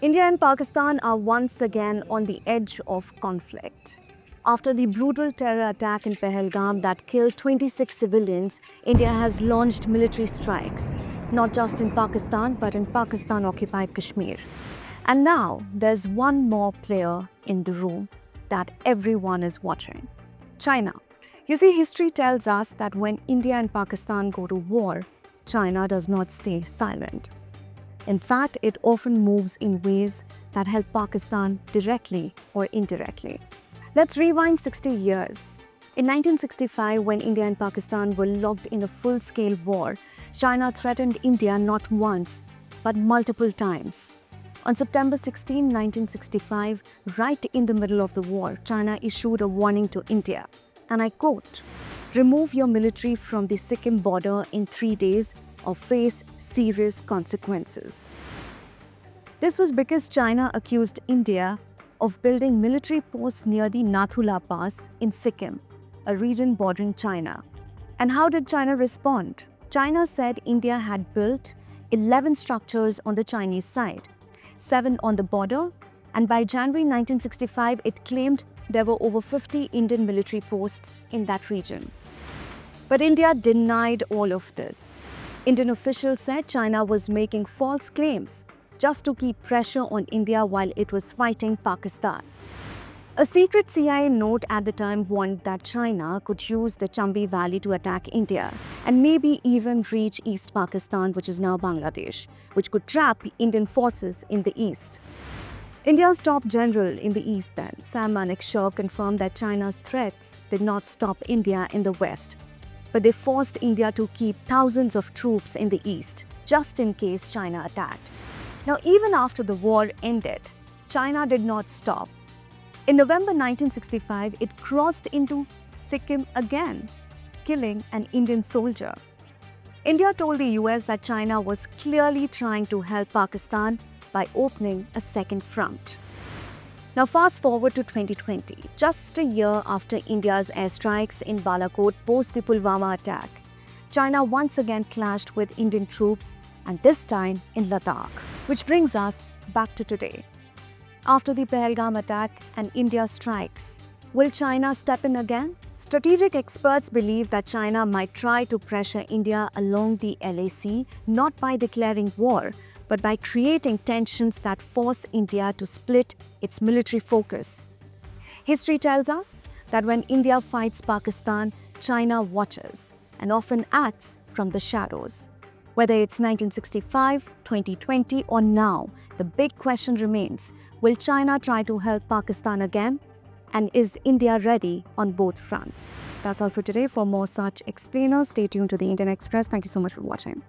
India and Pakistan are once again on the edge of conflict. After the brutal terror attack in Pahalgam that killed 26 civilians, India has launched military strikes, not just in Pakistan but in Pakistan-occupied Kashmir. And now there's one more player in the room that everyone is watching: China. You see, history tells us that when India and Pakistan go to war, China does not stay silent. In fact, it often moves in ways that help Pakistan directly or indirectly. Let's rewind 60 years. In 1965, when India and Pakistan were locked in a full-scale war, China threatened India not once, but multiple times. On September 16, 1965, right in the middle of the war, China issued a warning to India, and I quote, "Remove your military from the Sikkim border in 3 days or face serious consequences." This was because China accused India of building military posts near the Nathula Pass in Sikkim, a region bordering China. And how did China respond? China said India had built 11 structures on the Chinese side, 7 on the border, and by January 1965, it claimed there were over 50 Indian military posts in that region. But India denied all of this. Indian officials said China was making false claims just to keep pressure on India while it was fighting Pakistan. A secret CIA note at the time warned that China could use the Chambi Valley to attack India and maybe even reach East Pakistan, which is now Bangladesh, which could trap Indian forces in the east. India's top general in the east then, Sam Manekshaw, confirmed that China's threats did not stop India in the west, but they forced India to keep thousands of troops in the east, just in case China attacked. Now, even after the war ended, China did not stop. In November 1965, it crossed into Sikkim again, killing an Indian soldier. India told the US that China was clearly trying to help Pakistan by opening a second front. Now fast forward to 2020, just a year after India's airstrikes in Balakot post the Pulwama attack. China once again clashed with Indian troops, and this time in Ladakh. Which brings us back to today. After the Pahalgam attack and India's strikes, will China step in again? Strategic experts believe that China might try to pressure India along the LAC, not by declaring war, but by creating tensions that force India to split its military focus. History tells us that when India fights Pakistan, China watches and often acts from the shadows. Whether it's 1965, 2020 or now, the big question remains, will China try to help Pakistan again? And is India ready on both fronts? That's all for today. For more such explainers, stay tuned to the Indian Express. Thank you so much for watching.